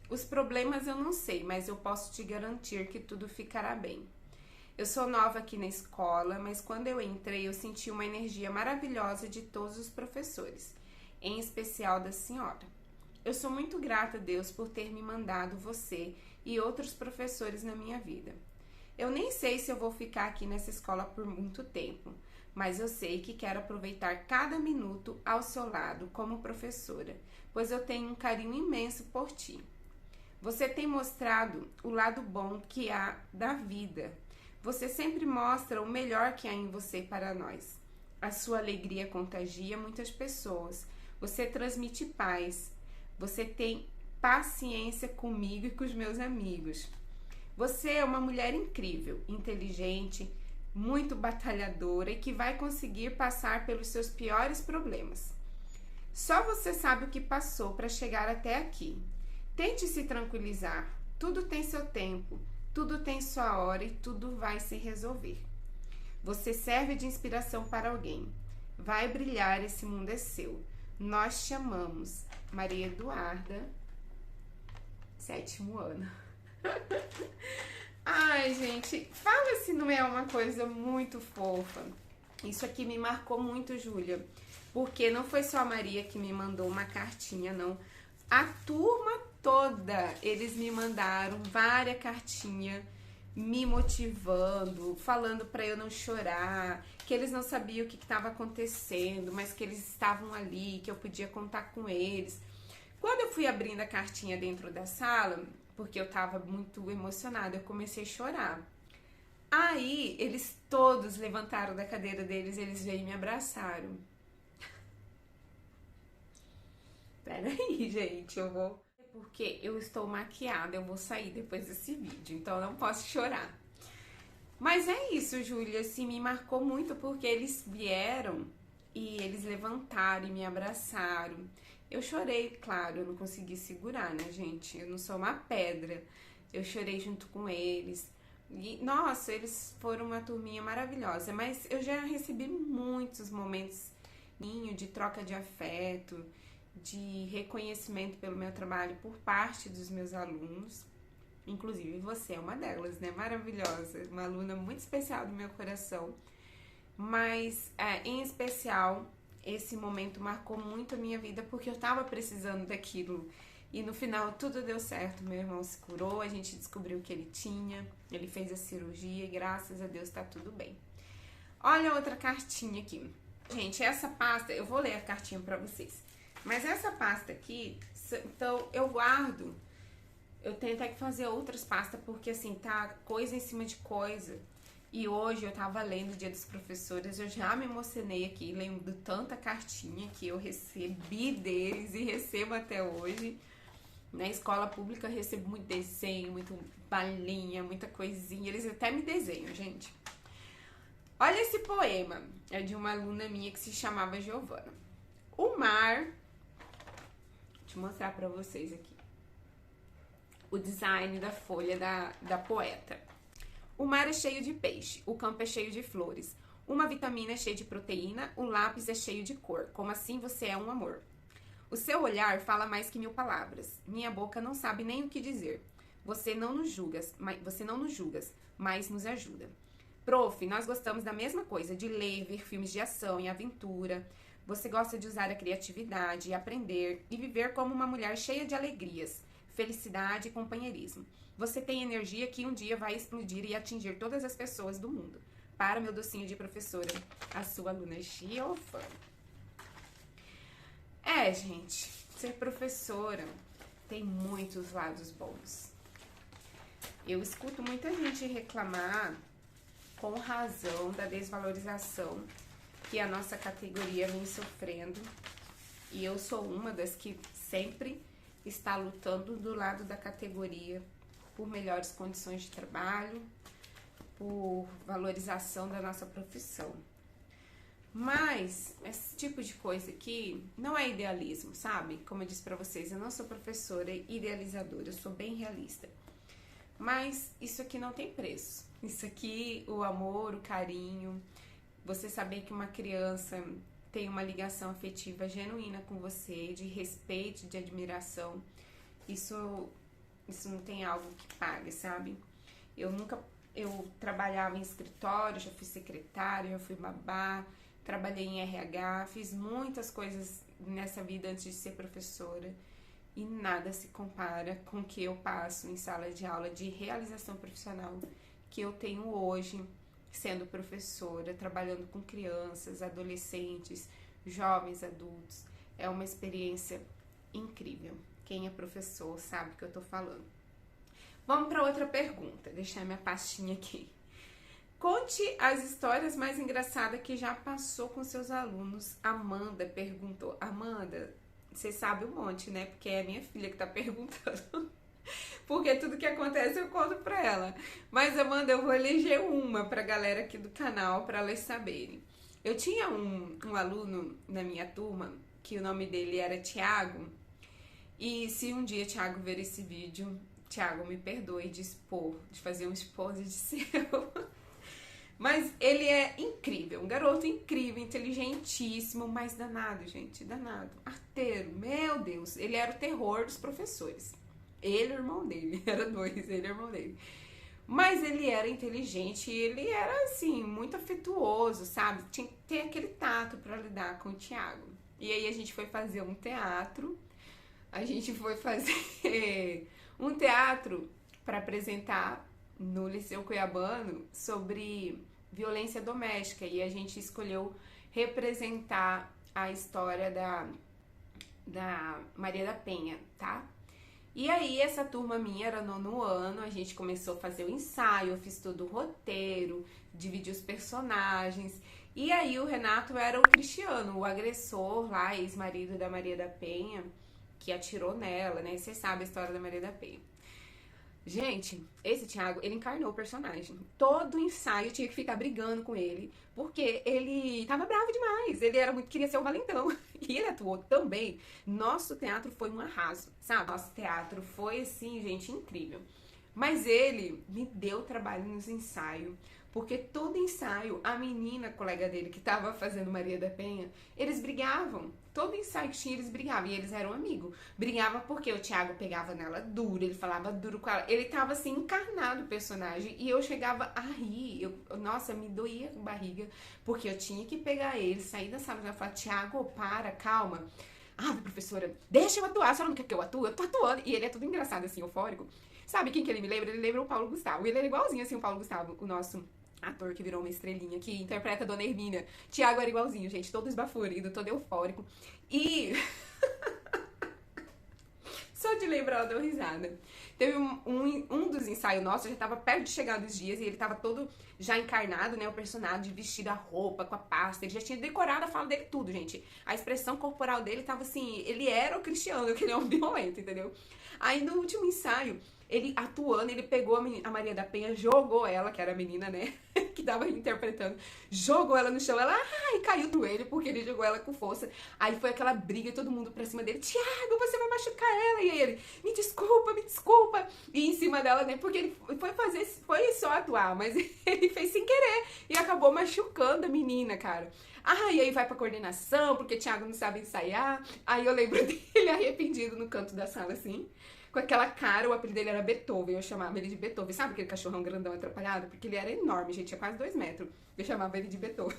Os problemas eu não sei, mas eu posso te garantir que tudo ficará bem. Eu sou nova aqui na escola, mas quando eu entrei eu senti uma energia maravilhosa de todos os professores, em especial da senhora. Eu sou muito grata a Deus por ter me mandado você e outros professores na minha vida. Eu nem sei se eu vou ficar aqui nessa escola por muito tempo, mas eu sei que quero aproveitar cada minuto ao seu lado como professora, pois eu tenho um carinho imenso por ti. Você tem mostrado o lado bom que há da vida. Você sempre mostra o melhor que há em você para nós. A sua alegria contagia muitas pessoas. Você transmite paz. Você tem paciência comigo e com os meus amigos. Você é uma mulher incrível, inteligente, muito batalhadora e que vai conseguir passar pelos seus piores problemas. Só você sabe o que passou para chegar até aqui. Tente se tranquilizar. Tudo tem seu tempo, tudo tem sua hora e tudo vai se resolver. Você serve de inspiração para alguém. Vai brilhar, esse mundo é seu. Nós te amamos. Maria Eduarda, 7º ano. Ai, gente, fala se não é uma coisa muito fofa. Isso aqui me marcou muito, Júlia, porque não foi só a Maria que me mandou uma cartinha, não. A turma toda, eles me mandaram várias cartinhas me motivando, falando para eu não chorar, que eles não sabiam o que estava acontecendo, mas que eles estavam ali, que eu podia contar com eles. Quando eu fui abrindo a cartinha dentro da sala, porque eu estava muito emocionada, eu comecei a chorar. Aí, eles todos levantaram da cadeira deles, eles veio e me abraçaram. Peraí, gente, eu vou... Porque eu estou maquiada, eu vou sair depois desse vídeo, então eu não posso chorar. Mas é isso, Júlia, assim, me marcou muito porque eles vieram e eles levantaram e me abraçaram. Eu chorei, claro, eu não consegui segurar, né, gente? Eu não sou uma pedra. Eu chorei junto com eles. E, nossa, eles foram uma turminha maravilhosa. Mas eu já recebi muitos momentos de troca de afeto, de reconhecimento pelo meu trabalho por parte dos meus alunos. Inclusive, você é uma delas, né? Maravilhosa, uma aluna muito especial do meu coração. Mas, em especial, esse momento marcou muito a minha vida porque eu tava precisando daquilo. E no final tudo deu certo, meu irmão se curou, a gente descobriu o que ele tinha, ele fez a cirurgia e graças a Deus tá tudo bem. Olha outra cartinha aqui. Gente, essa pasta, eu vou ler a cartinha pra vocês. Mas essa pasta aqui, então eu guardo, eu tenho até que fazer outras pastas porque assim, tá coisa em cima de coisa. E hoje eu tava lendo o Dia dos Professores, eu já me emocionei aqui, lendo tanta cartinha que eu recebi deles e recebo até hoje. Na escola pública eu recebo muito desenho, muito balinha, muita coisinha, eles até me desenham, gente. Olha esse poema, é de uma aluna minha que se chamava Giovana. O mar, deixa eu mostrar pra vocês aqui, o design da folha da poeta. O mar é cheio de peixe, o campo é cheio de flores, uma vitamina é cheia de proteína, o lápis é cheio de cor, como assim você é um amor. O seu olhar fala mais que 1000 palavras, minha boca não sabe nem o que dizer. Você não nos julgas, mas nos ajuda. Prof, nós gostamos da mesma coisa, de ler, ver filmes de ação e aventura. Você gosta de usar a criatividade, aprender e viver como uma mulher cheia de alegrias, felicidade e companheirismo. Você tem energia que um dia vai explodir e atingir todas as pessoas do mundo. Para meu docinho de professora, a sua aluna Giovana. Gente, ser professora tem muitos lados bons. Eu escuto muita gente reclamar, com razão, da desvalorização que a nossa categoria vem sofrendo. E eu sou uma das que sempre está lutando do lado da categoria por melhores condições de trabalho, por valorização da nossa profissão. Mas esse tipo de coisa aqui não é idealismo, sabe? Como eu disse pra vocês, eu não sou professora idealizadora, eu sou bem realista. Mas isso aqui não tem preço. Isso aqui, o amor, o carinho, você saber que uma criança tem uma ligação afetiva genuína com você, de respeito, de admiração, isso não tem algo que pague, sabe? Eu trabalhava em escritório, já fui secretária, já fui babá, trabalhei em RH, fiz muitas coisas nessa vida antes de ser professora. E nada se compara com o que eu passo em sala de aula de realização profissional que eu tenho hoje, sendo professora, trabalhando com crianças, adolescentes, jovens adultos. É uma experiência incrível. Quem é professor sabe o que eu tô falando. Vamos para outra pergunta. Deixar minha pastinha aqui. Conte as histórias mais engraçadas que já passou com seus alunos. Amanda perguntou. Amanda, você sabe um monte, né? Porque é a minha filha que tá perguntando. Porque tudo que acontece eu conto pra ela. Mas, Amanda, eu vou eleger uma pra galera aqui do canal, pra elas saberem. Eu tinha um aluno na minha turma, que o nome dele era Tiago. E se um dia Tiago ver esse vídeo, Tiago, me perdoe de fazer um expose de seu. Mas ele é incrível, um garoto incrível, inteligentíssimo, mas danado, gente, danado, arteiro, meu Deus, ele era o terror dos professores. Ele e o irmão dele, era dois, ele e o irmão dele. Mas ele era inteligente e ele era, assim, muito afetuoso, sabe? Tinha que ter aquele tato pra lidar com o Tiago. E aí a gente foi fazer um teatro, para apresentar no Liceu Cuiabano sobre violência doméstica, e a gente escolheu representar a história da Maria da Penha, tá? E aí essa turma minha era 9º ano, a gente começou a fazer o ensaio, eu fiz todo o roteiro, dividi os personagens, e aí o Renato era o Cristiano, o agressor lá, ex-marido da Maria da Penha, que atirou nela, né? Você sabe a história da Maria da Penha. Gente, esse Thiago, ele encarnou o personagem. Todo ensaio tinha que ficar brigando com ele, porque ele tava bravo demais. Ele queria ser um valentão. E ele atuou tão bem. Nosso teatro foi um arraso, sabe? Nosso teatro foi, assim, gente, incrível. Mas ele me deu trabalho nos ensaios, porque todo ensaio, a menina, colega dele, que tava fazendo Maria da Penha, eles brigavam. Todo ensaio que tinha, eles brigavam. E eles eram amigos. Brigava porque o Thiago pegava nela duro, ele falava duro com ela. Ele tava, assim, encarnado o personagem. E eu chegava a rir. Nossa, me doía a barriga, porque eu tinha que pegar ele, sair da sala e falar, Thiago, para, calma. Ah, professora, deixa eu atuar. A senhora não quer que eu atue? Eu tô atuando. E ele é tudo engraçado, assim, eufórico. Sabe quem que ele me lembra? Ele lembra o Paulo Gustavo. Ele era igualzinho, assim, o Paulo Gustavo, o nosso ator que virou uma estrelinha, que interpreta a Dona Hermínia. Tiago era igualzinho, gente, todo esbaforido, todo eufórico. E... só de lembrar, eu dou risada. Teve um dos ensaios nossos, já tava perto de chegar dos dias, e ele tava todo já encarnado, né, o personagem, vestido a roupa, com a pasta, ele já tinha decorado a fala dele tudo, gente. A expressão corporal dele tava assim, ele era o Cristiano, que ele é um violento, entendeu? Aí no último ensaio, ele atuando, ele pegou a Maria da Penha, jogou ela, que era a menina, né, que tava interpretando, jogou ela no chão, ela, ai, caiu do joelho, porque ele jogou ela com força. Aí foi aquela briga, todo mundo pra cima dele, Thiago, você vai machucar ela. E aí ele, me desculpa. E em cima dela, né, porque ele foi só atuar, mas ele fez sem querer e acabou machucando a menina, cara. Ah, e aí vai pra coordenação, porque Thiago não sabe ensaiar. Aí eu lembro dele arrependido no canto da sala, assim, com com aquela cara, o apelido dele era Beethoven, eu chamava ele de Beethoven. Sabe aquele cachorrão grandão atrapalhado? Porque ele era enorme, gente, tinha quase 2 metros. Eu chamava ele de Beethoven.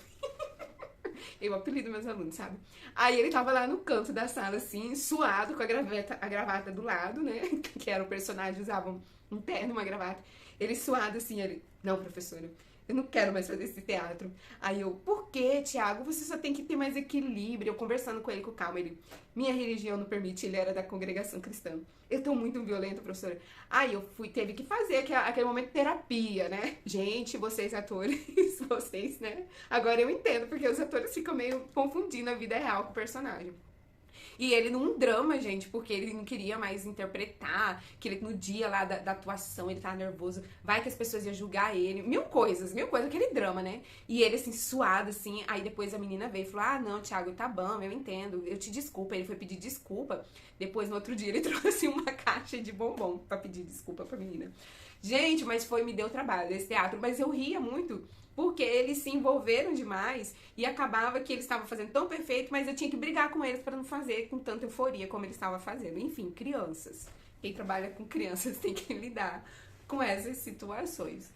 Eu apelido meus alunos, sabe? Aí ele tava lá no canto da sala, assim, suado, com a gravata do lado, né? Que era o personagem, usava um terno, uma gravata. Ele suado, assim, ele... Não, professora, eu não quero mais fazer esse teatro. Aí eu, por quê, Thiago? Você só tem que ter mais equilíbrio. Eu conversando com ele com calma, ele... Minha religião não permite, ele era da congregação cristã. Eu tô muito violenta, professora. Aí eu teve que fazer aquele momento de terapia, né? Gente, vocês atores, vocês, né? Agora eu entendo, porque os atores ficam meio confundindo a vida real com o personagem. E ele num drama, gente, porque ele não queria mais interpretar, que ele, no dia lá da atuação ele tava nervoso, vai que as pessoas iam julgar ele, mil coisas, aquele drama, né? E ele assim, suado, assim, aí depois a menina veio e falou, ah, não, Thiago, tá bom, eu entendo, eu te desculpo. Ele foi pedir desculpa, depois no outro dia ele trouxe uma caixa de bombom pra pedir desculpa pra menina. Gente, mas me deu trabalho esse teatro, mas eu ria muito, porque eles se envolveram demais e acabava que eles estavam fazendo tão perfeito, mas eu tinha que brigar com eles para não fazer com tanta euforia como eles estavam fazendo. Enfim, crianças. Quem trabalha com crianças tem que lidar com essas situações.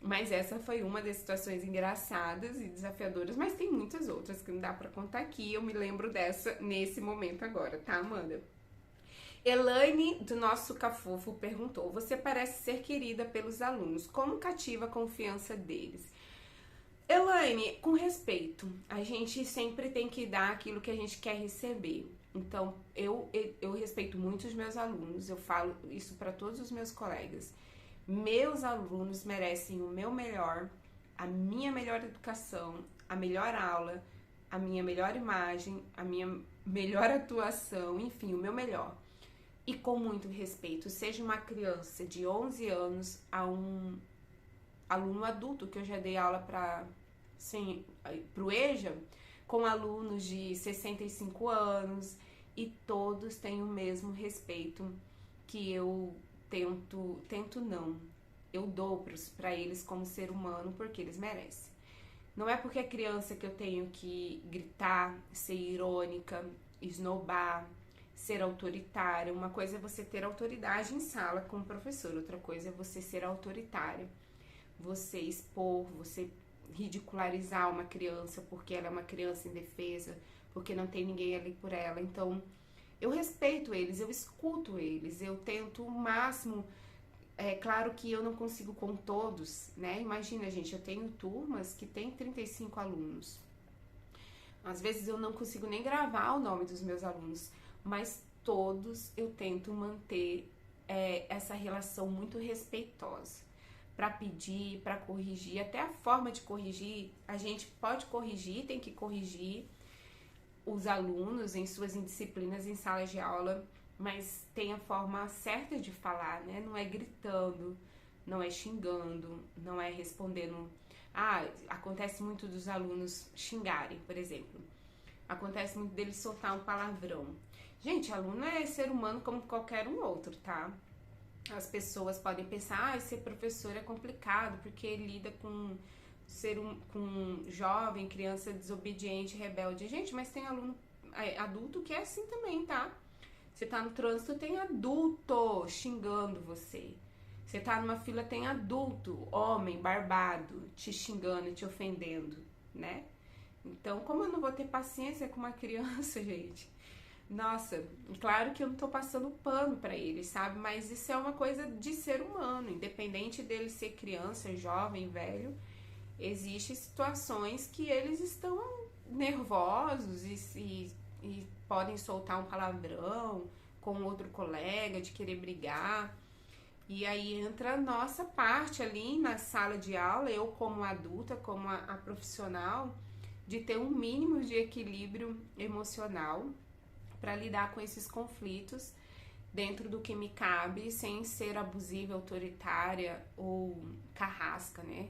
Mas essa foi uma das situações engraçadas e desafiadoras, mas tem muitas outras que não dá para contar aqui. Eu me lembro dessa nesse momento agora, tá, Amanda? Elaine, do nosso Cafofo, perguntou: você parece ser querida pelos alunos, como cativa a confiança deles? Elaine, com respeito, a gente sempre tem que dar aquilo que a gente quer receber. Então, eu respeito muito os meus alunos, eu falo isso para todos os meus colegas. Meus alunos merecem o meu melhor, a minha melhor educação, a melhor aula, a minha melhor imagem, a minha melhor atuação, enfim, o meu melhor. E com muito respeito, seja uma criança de 11 anos a um aluno adulto, que eu já dei aula pro EJA, com alunos de 65 anos, e todos têm o mesmo respeito que eu eu dou para eles como ser humano, porque eles merecem. Não é porque é criança que eu tenho que gritar, ser irônica, esnobar, ser autoritária. Uma coisa é você ter autoridade em sala como professor, outra coisa é você ser autoritária. Você expor, você ridicularizar uma criança porque ela é uma criança indefesa, porque não tem ninguém ali por ela. Então, eu respeito eles, eu escuto eles, eu tento o máximo. É claro que eu não consigo com todos, né? Imagina, gente, eu tenho turmas que tem 35 alunos. Às vezes eu não consigo nem gravar o nome dos meus alunos, mas todos eu tento manter essa relação muito respeitosa. Para pedir, para corrigir, até a forma de corrigir, a gente pode corrigir, tem que corrigir os alunos em suas indisciplinas em salas de aula, mas tem a forma certa de falar, né? Não é gritando, não é xingando, não é respondendo. Acontece muito dos alunos xingarem, por exemplo. Acontece muito deles soltar um palavrão. Gente, aluno é ser humano como qualquer um outro, tá? As pessoas podem pensar, ser professor é complicado, porque lida com com jovem, criança desobediente, rebelde. Gente, mas tem aluno adulto que é assim também, tá? Você tá no trânsito, tem adulto xingando você. Você tá numa fila, tem adulto, homem, barbado, te xingando, te ofendendo, né? Então, como eu não vou ter paciência com uma criança, gente? Nossa, claro que eu não tô passando pano pra ele, sabe? Mas isso é uma coisa de ser humano, independente dele ser criança, jovem, velho. Existem situações que eles estão nervosos e podem soltar um palavrão com outro colega, de querer brigar. E aí entra a nossa parte ali na sala de aula, eu como adulta, como a profissional, de ter um mínimo de equilíbrio emocional para lidar com esses conflitos dentro do que me cabe, sem ser abusiva, autoritária ou carrasca, né?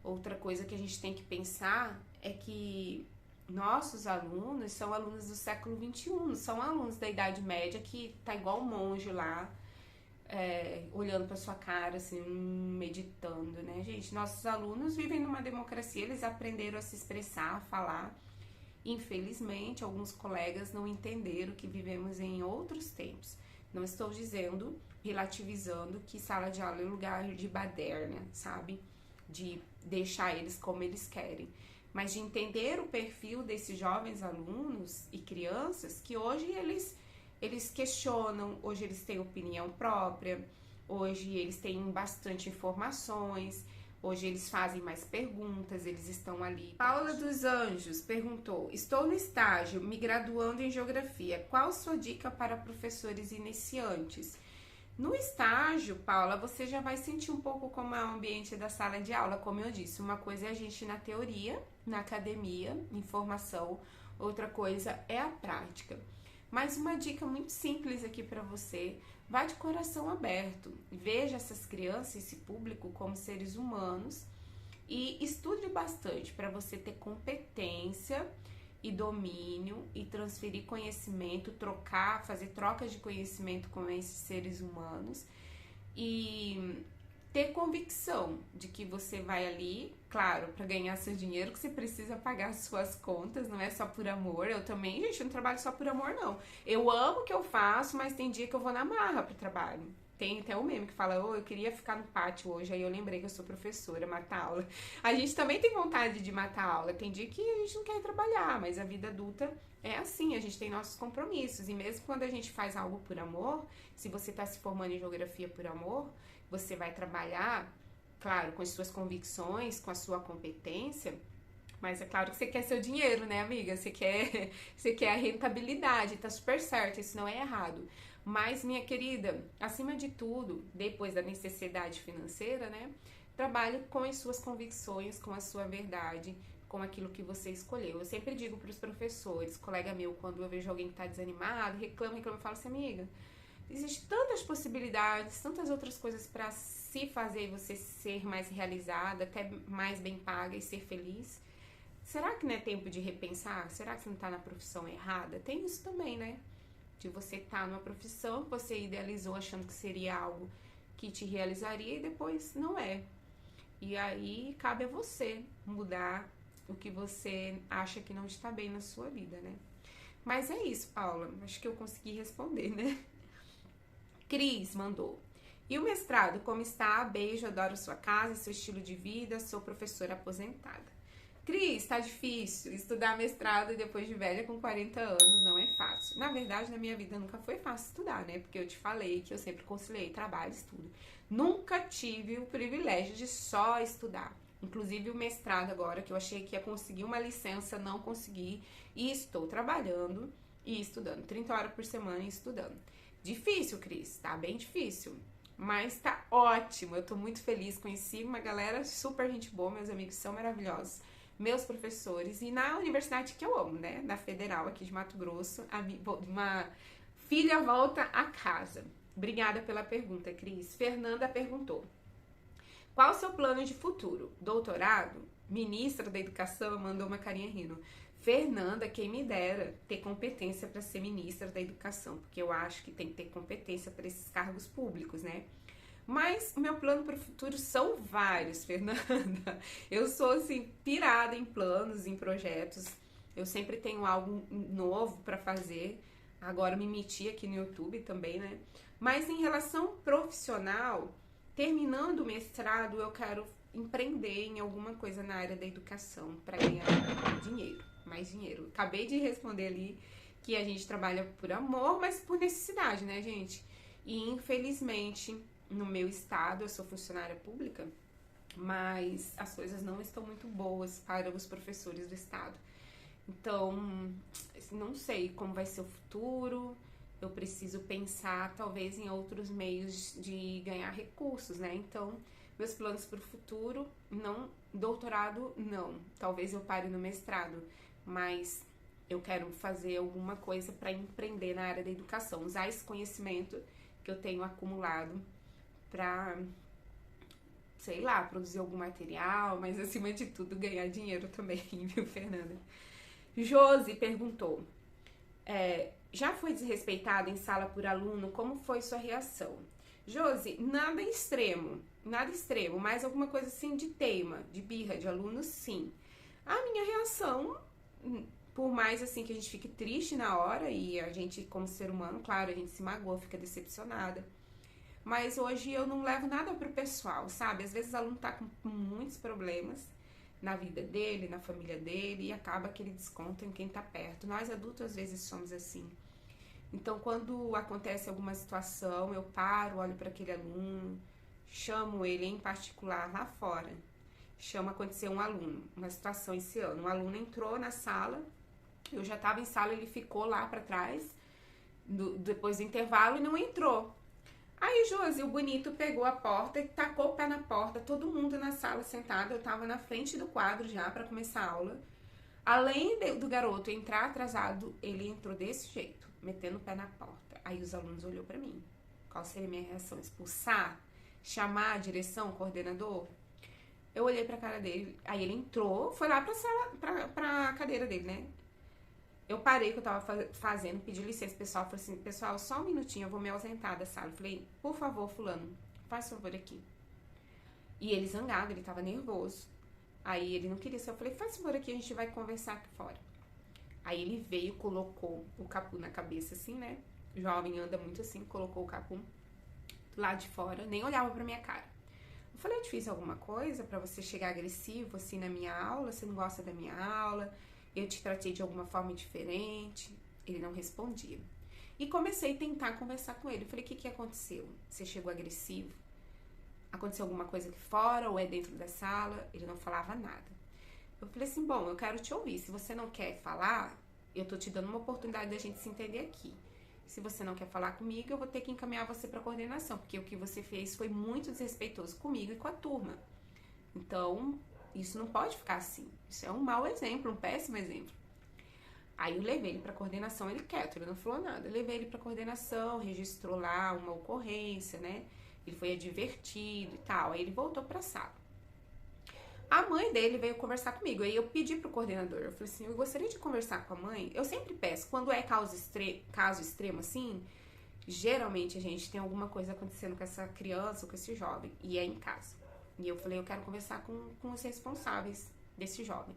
Outra coisa que a gente tem que pensar é que nossos alunos são alunos do século XXI, não são alunos da Idade Média que tá igual um monge lá, olhando pra sua cara, assim, meditando, né, gente? Nossos alunos vivem numa democracia, eles aprenderam a se expressar, a falar. Infelizmente, alguns colegas não entenderam que vivemos em outros tempos. Não estou dizendo, relativizando, que sala de aula é lugar de baderna, sabe? De deixar eles como eles querem. Mas de entender o perfil desses jovens alunos e crianças que hoje eles questionam, hoje eles têm opinião própria, hoje eles têm bastante informações, hoje eles fazem mais perguntas, eles estão ali. Paula dos Anjos perguntou: estou no estágio, me graduando em geografia. Qual sua dica para professores iniciantes? No estágio, Paula, você já vai sentir um pouco como é o ambiente da sala de aula, como eu disse. Uma coisa é a gente na teoria, na academia, em formação, outra coisa é a prática. Mas uma dica muito simples aqui para você: vá de coração aberto, veja essas crianças, esse público como seres humanos e estude bastante para você ter competência e domínio e transferir conhecimento, fazer trocas de conhecimento com esses seres humanos e ter convicção de que você vai ali, claro, para ganhar seu dinheiro, que você precisa pagar suas contas, não é só por amor. Eu também, gente, não trabalho só por amor, não. Eu amo o que eu faço, mas tem dia que eu vou na marra pro trabalho. Tem até um meme que fala: eu queria ficar no pátio hoje, aí eu lembrei que eu sou professora, matar aula. A gente também tem vontade de matar aula, tem dia que a gente não quer trabalhar, mas a vida adulta é assim, a gente tem nossos compromissos. E mesmo quando a gente faz algo por amor, se você está se formando em geografia por amor, você vai trabalhar, claro, com as suas convicções, com a sua competência, mas é claro que você quer seu dinheiro, né, amiga? Você quer a rentabilidade, tá super certo, isso não é errado. Mas, minha querida, acima de tudo, depois da necessidade financeira, né, trabalhe com as suas convicções, com a sua verdade, com aquilo que você escolheu. Eu sempre digo para os professores, colega meu, quando eu vejo alguém que está desanimado, reclama, eu falo assim: amiga, existem tantas possibilidades, tantas outras coisas para se fazer e você ser mais realizada, até mais bem paga e ser feliz. Será que não é tempo de repensar? Será que você não está na profissão errada? Tem isso também, né? De você estar numa profissão que você idealizou achando que seria algo que te realizaria e depois não é. E aí cabe a você mudar o que você acha que não está bem na sua vida, né? Mas é isso, Paula. Acho que eu consegui responder, né? Cris mandou: e o mestrado, como está? Beijo, adoro sua casa, seu estilo de vida, sou professora aposentada. Cris, tá difícil. Estudar mestrado depois de velha com 40 anos não é fácil. Na verdade, na minha vida nunca foi fácil estudar, né? Porque eu te falei que eu sempre conciliei trabalho e estudo. Nunca tive o privilégio de só estudar. Inclusive o mestrado agora, que eu achei que ia conseguir uma licença, não consegui. E estou trabalhando e estudando. 30 horas por semana e estudando. Difícil, Cris, tá bem difícil. Mas tá ótimo, eu tô muito feliz. Conheci uma galera super gente boa, meus amigos são maravilhosos, meus professores, e na universidade que eu amo, né, da Federal aqui de Mato Grosso, uma filha volta a casa. Obrigada pela pergunta, Cris. Fernanda perguntou: qual o seu plano de futuro? Doutorado? Ministra da Educação? Mandou uma carinha rindo. Fernanda, quem me dera ter competência para ser ministra da Educação, porque eu acho que tem que ter competência para esses cargos públicos, né? Mas o meu plano para o futuro são vários, Fernanda. Eu sou, assim, pirada em planos, em projetos. Eu sempre tenho algo novo para fazer. Agora me meti aqui no YouTube também, né? Mas em relação profissional, terminando o mestrado, eu quero empreender em alguma coisa na área da educação para ganhar dinheiro, mais dinheiro. Acabei de responder ali que a gente trabalha por amor, mas por necessidade, né, gente? E infelizmente, no meu estado, eu sou funcionária pública, mas as coisas não estão muito boas para os professores do estado. Então, não sei como vai ser o futuro. Eu preciso pensar, talvez, em outros meios de ganhar recursos, né? Então, meus planos para o futuro, não, doutorado, não. Talvez eu pare no mestrado, mas eu quero fazer alguma coisa para empreender na área da educação. Usar esse conhecimento que eu tenho acumulado para, sei lá, produzir algum material, mas acima de tudo ganhar dinheiro também, viu, Fernanda? Josi perguntou: já foi desrespeitado em sala por aluno? Como foi sua reação? Josi, nada extremo, mas alguma coisa assim de teima, de birra de aluno, sim. A minha reação, por mais assim que a gente fique triste na hora, e a gente, como ser humano, claro, a gente se magoa, fica decepcionada. Mas hoje eu não levo nada pro pessoal, sabe? Às vezes o aluno tá com muitos problemas na vida dele, na família dele, e acaba que ele desconta em quem tá perto. Nós adultos às vezes somos assim. Então, quando acontece alguma situação, eu paro, olho para aquele aluno, chamo ele em particular lá fora. Aconteceu uma situação esse ano. Um aluno entrou na sala, eu já estava em sala, ele ficou lá para trás, depois do intervalo, e não entrou. Aí Josi, o bonito, pegou a porta e tacou o pé na porta, todo mundo na sala sentado, eu tava na frente do quadro já para começar a aula. Além do garoto entrar atrasado, ele entrou desse jeito, metendo o pé na porta. Aí os alunos olhou para mim. Qual seria a minha reação? Expulsar? Chamar a direção, o coordenador? Eu olhei pra cara dele, aí ele entrou, foi lá pra cadeira dele, né? Eu parei o que eu tava fazendo, pedi licença, pessoal, falei assim, pessoal, só um minutinho, eu vou me ausentar da sala. Eu falei, por favor, fulano, faz favor aqui. E ele zangado, ele tava nervoso. Aí ele não queria ser, eu falei, faz favor aqui, a gente vai conversar aqui fora. Aí ele veio, colocou o capu na cabeça assim, né? O jovem anda muito assim, colocou o capu do lado de fora, nem olhava pra minha cara. Eu falei, eu te fiz alguma coisa pra você chegar agressivo assim na minha aula? Você não gosta da minha aula? Eu te tratei de alguma forma diferente? Ele não respondia. E comecei a tentar conversar com ele. Eu falei, o que aconteceu? Você chegou agressivo? Aconteceu alguma coisa aqui fora ou é dentro da sala? Ele não falava nada. Eu falei assim, bom, eu quero te ouvir. Se você não quer falar, eu tô te dando uma oportunidade da gente se entender aqui. Se você não quer falar comigo, eu vou ter que encaminhar você para coordenação, porque o que você fez foi muito desrespeitoso comigo e com a turma. Então, isso não pode ficar assim. Isso é um mau exemplo, um péssimo exemplo. Aí eu levei ele para coordenação, ele quieto, ele não falou nada. Eu levei ele para coordenação, registrou lá uma ocorrência, né? Ele foi advertido e tal. Aí ele voltou para a sala. A mãe dele veio conversar comigo. Aí eu pedi pro coordenador, eu falei assim, eu gostaria de conversar com a mãe. Eu sempre peço, quando é caso extremo assim, geralmente a gente tem alguma coisa acontecendo com essa criança ou com esse jovem, e é em casa. E eu falei, eu quero conversar com os responsáveis desse jovem.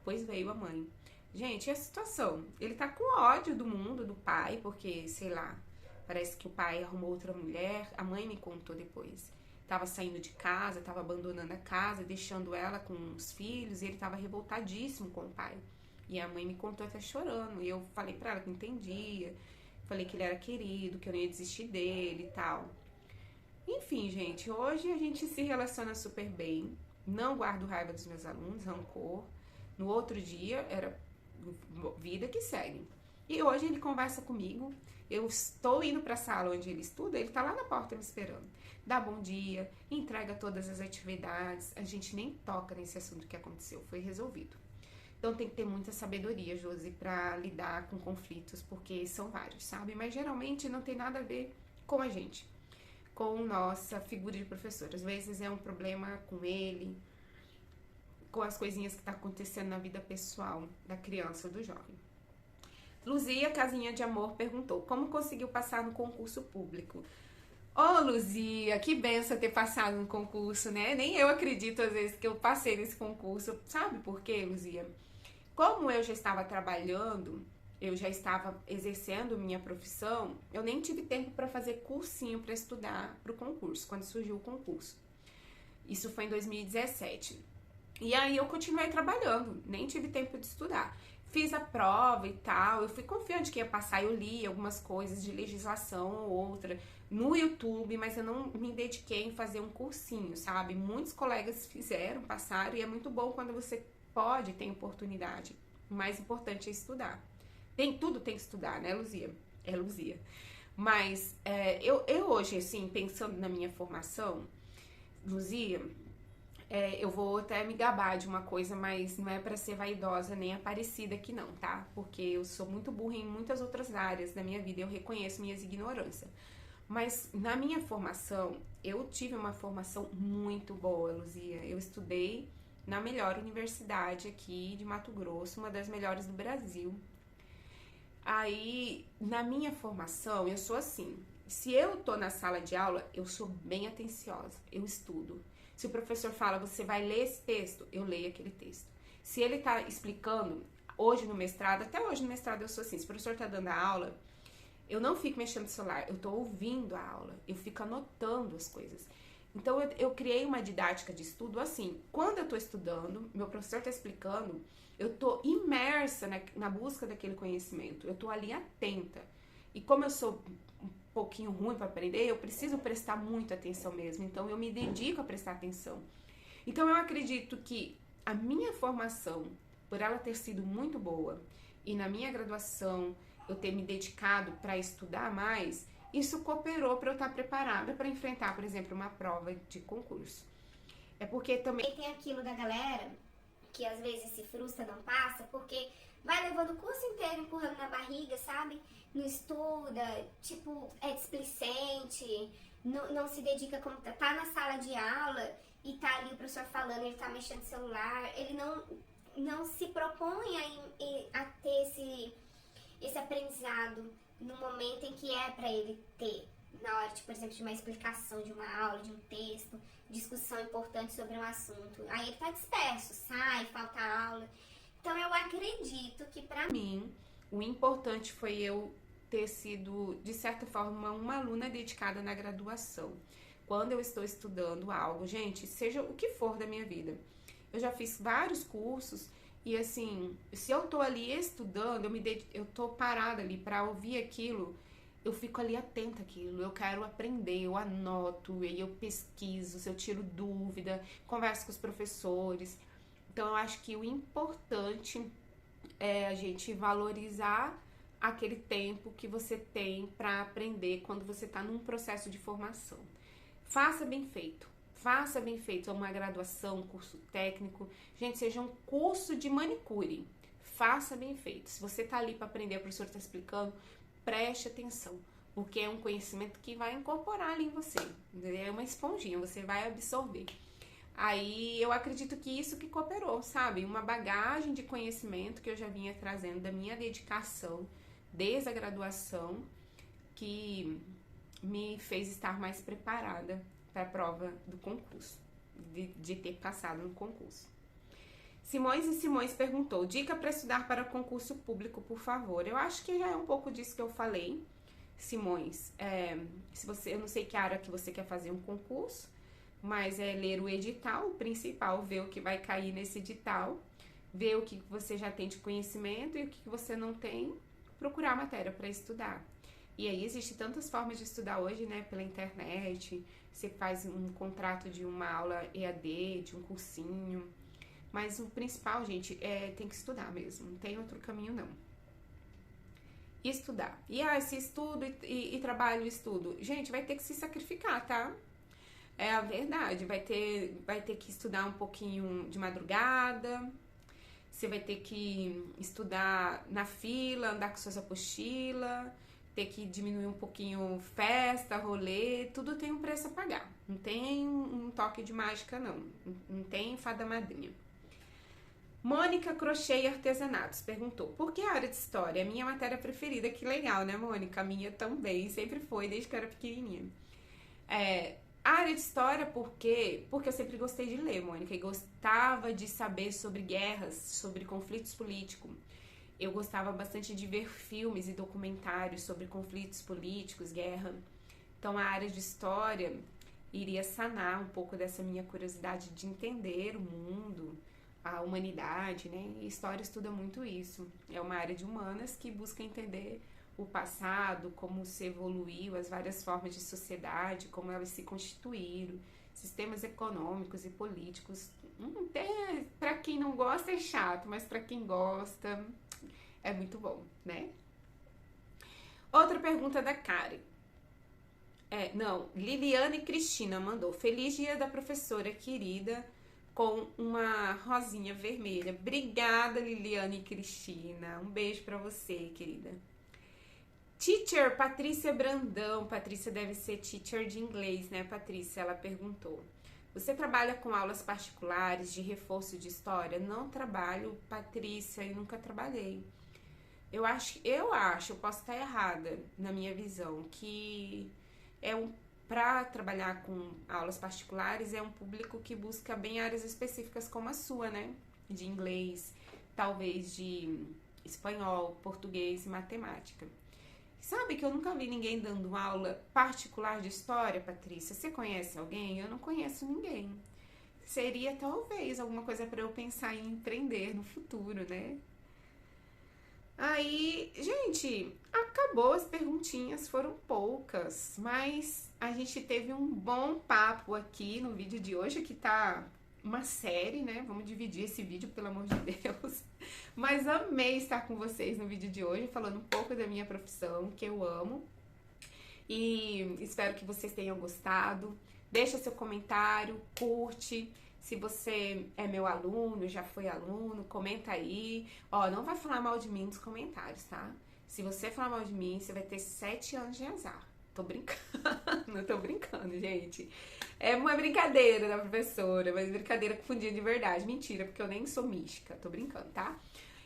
Pois veio a mãe. Gente, e a situação? Ele tá com ódio do mundo, do pai, porque, sei lá, parece que o pai arrumou outra mulher. A mãe me contou depois. Tava saindo de casa, tava abandonando a casa, deixando ela com os filhos, e ele tava revoltadíssimo com o pai. E a mãe me contou até chorando, e eu falei pra ela que entendia, falei que ele era querido, que eu não ia desistir dele e tal. Enfim, gente, hoje a gente se relaciona super bem, não guardo raiva dos meus alunos, rancor. No outro dia, era vida que segue. E hoje ele conversa comigo, eu estou indo para a sala onde ele estuda, ele tá lá na porta me esperando. Dá bom dia, entrega todas as atividades, a gente nem toca nesse assunto que aconteceu, foi resolvido. Então tem que ter muita sabedoria, Josi, para lidar com conflitos, porque são vários, sabe? Mas geralmente não tem nada a ver com a gente, com nossa figura de professor. Às vezes é um problema com ele, com as coisinhas que tá acontecendo na vida pessoal da criança ou do jovem. Luzia, Casinha de Amor, perguntou, como conseguiu passar no concurso público? Ô, Luzia, que benção ter passado no concurso, né? Nem eu acredito, às vezes, que eu passei nesse concurso. Sabe por quê, Luzia? Como eu já estava trabalhando, eu já estava exercendo minha profissão, eu nem tive tempo para fazer cursinho para estudar para o concurso, quando surgiu o concurso. Isso foi em 2017. E aí eu continuei trabalhando, nem tive tempo de estudar. Fiz a prova e tal, eu fui confiante que ia passar, eu li algumas coisas de legislação ou outra no YouTube, mas eu não me dediquei em fazer um cursinho, sabe? Muitos colegas fizeram, passaram, e é muito bom quando você pode, tem oportunidade. O mais importante é estudar. Tudo tem que estudar, né, Luzia? É, Luzia. Mas eu hoje, assim, pensando na minha formação, Luzia, eu vou até me gabar de uma coisa, mas não é pra ser vaidosa nem aparecida aqui não, tá? Porque eu sou muito burra em muitas outras áreas da minha vida, eu reconheço minhas ignorâncias. Mas na minha formação, eu tive uma formação muito boa, Luzia. Eu estudei na melhor universidade aqui de Mato Grosso, uma das melhores do Brasil. Aí, na minha formação, eu sou assim, se eu tô na sala de aula, eu sou bem atenciosa, eu estudo. Se o professor fala, você vai ler esse texto, eu leio aquele texto. Se ele tá explicando, hoje no mestrado, até hoje no mestrado eu sou assim, se o professor tá dando a aula, eu não fico mexendo no celular, eu tô ouvindo a aula, eu fico anotando as coisas. Então eu criei uma didática de estudo assim, quando eu tô estudando, meu professor tá explicando, eu tô imersa na busca daquele conhecimento, eu tô ali atenta. E como eu sou um pouquinho ruim para aprender, eu preciso prestar muita atenção mesmo, então eu me dedico a prestar atenção. Então eu acredito que a minha formação, por ela ter sido muito boa, e na minha graduação eu ter me dedicado para estudar mais, isso cooperou para eu estar preparada para enfrentar, por exemplo, uma prova de concurso. É porque também E tem aquilo da galera que às vezes se frustra, não passa, porque vai levando o curso inteiro empurrando na barriga, sabe? Não estuda, tipo, é displicente, não se dedica como tá na sala de aula e tá ali o professor falando, ele tá mexendo no celular, ele não se propõe a ter esse aprendizado no momento em que é para ele ter, na hora, por exemplo, de uma explicação de uma aula, de um texto, discussão importante sobre um assunto. Aí ele tá disperso, sai, falta aula. Então eu acredito que pra mim, o importante foi eu ter sido, de certa forma, uma aluna dedicada na graduação. Quando eu estou estudando algo, gente, seja o que for da minha vida. Eu já fiz vários cursos e assim, se eu tô ali estudando, eu tô parada ali para ouvir aquilo, eu fico ali atenta àquilo, eu quero aprender, eu anoto, eu pesquiso, se eu tiro dúvida, converso com os professores. Então eu acho que o importante é a gente valorizar aquele tempo que você tem para aprender quando você está num processo de formação. Faça bem feito. Faça bem feito uma graduação, um curso técnico. Gente, seja um curso de manicure. Faça bem feito. Se você está ali para aprender, o professor está explicando, preste atenção. Porque é um conhecimento que vai incorporar ali em você. É uma esponjinha, você vai absorver. Aí eu acredito que isso que cooperou, sabe? Uma bagagem de conhecimento que eu já vinha trazendo da minha dedicação desde a graduação, que me fez estar mais preparada para a prova do concurso, de ter passado no concurso. Simões perguntou, dica para estudar para concurso público, por favor. Eu acho que já é um pouco disso que eu falei, Simões. Eu não sei que área que você quer fazer um concurso, mas é ler o edital, o principal, ver o que vai cair nesse edital, ver o que você já tem de conhecimento e o que você não tem, procurar matéria para estudar. E aí existem tantas formas de estudar hoje, né, pela internet, você faz um contrato de uma aula EAD, de um cursinho, mas o principal, gente, tem que estudar mesmo, não tem outro caminho não. Estudar. E se estudo e trabalho e estudo, gente, vai ter que se sacrificar, tá? É a verdade, vai ter que estudar um pouquinho de madrugada, você vai ter que estudar na fila, andar com suas apostilas, ter que diminuir um pouquinho festa, rolê, tudo tem um preço a pagar. Não tem um toque de mágica, não. Não tem fada madrinha. Mônica Crochê e Artesanatos perguntou, por que a área de história? É a minha matéria preferida. Que legal, né, Mônica? A minha também, sempre foi, desde que eu era pequenininha. A área de história, por quê? Porque eu sempre gostei de ler, Mônica, e gostava de saber sobre guerras, sobre conflitos políticos. Eu gostava bastante de ver filmes e documentários sobre conflitos políticos, guerra. Então, a área de história iria sanar um pouco dessa minha curiosidade de entender o mundo, a humanidade, né? E história estuda muito isso. É uma área de humanas que busca entender o passado, como se evoluiu, as várias formas de sociedade, como elas se constituíram, sistemas econômicos e políticos. Para quem não gosta é chato, mas para quem gosta é muito bom, né? Outra pergunta da Karen. Liliane Cristina mandou. Feliz dia da professora querida, com uma rosinha vermelha. Obrigada, Liliane Cristina. Um beijo pra você, querida. Teacher Patrícia Brandão. Patrícia deve ser teacher de inglês, né, Patrícia? Ela perguntou. Você trabalha com aulas particulares de reforço de história? Não trabalho, Patrícia, eu nunca trabalhei. Eu acho, eu posso estar errada na minha visão, que para trabalhar com aulas particulares é um público que busca bem áreas específicas como a sua, né? De inglês, talvez de espanhol, português e matemática. Sabe que eu nunca vi ninguém dando aula particular de história, Patrícia? Você conhece alguém? Eu não conheço ninguém. Seria talvez alguma coisa para eu pensar em empreender no futuro, né? Aí, gente, acabou as perguntinhas, foram poucas, mas a gente teve um bom papo aqui no vídeo de hoje, que tá uma série, né? Vamos dividir esse vídeo, pelo amor de Deus. Mas amei estar com vocês no vídeo de hoje, falando um pouco da minha profissão, que eu amo. E espero que vocês tenham gostado. Deixa seu comentário, curte. Se você é meu aluno, já foi aluno, comenta aí. Ó, não vai falar mal de mim nos comentários, tá? Se você falar mal de mim, você vai ter 7 anos de azar. Tô brincando, não tô brincando, gente. É uma brincadeira da professora, mas brincadeira confundida de verdade. Mentira, porque eu nem sou mística, tô brincando, tá?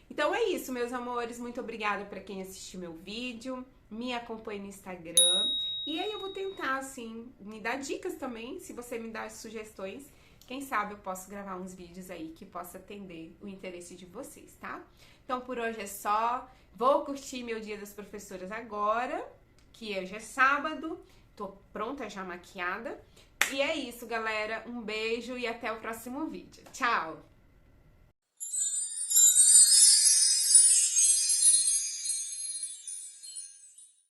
Então é isso, meus amores. Muito obrigada pra quem assistiu meu vídeo. Me acompanhe no Instagram. E aí eu vou tentar, assim, me dar dicas também, se você me dá sugestões. Quem sabe eu posso gravar uns vídeos aí que possa atender o interesse de vocês, tá? Então por hoje é só. Vou curtir meu Dia das Professoras agora, que hoje é sábado. Tô pronta, já maquiada. E é isso, galera. Um beijo e até o próximo vídeo. Tchau!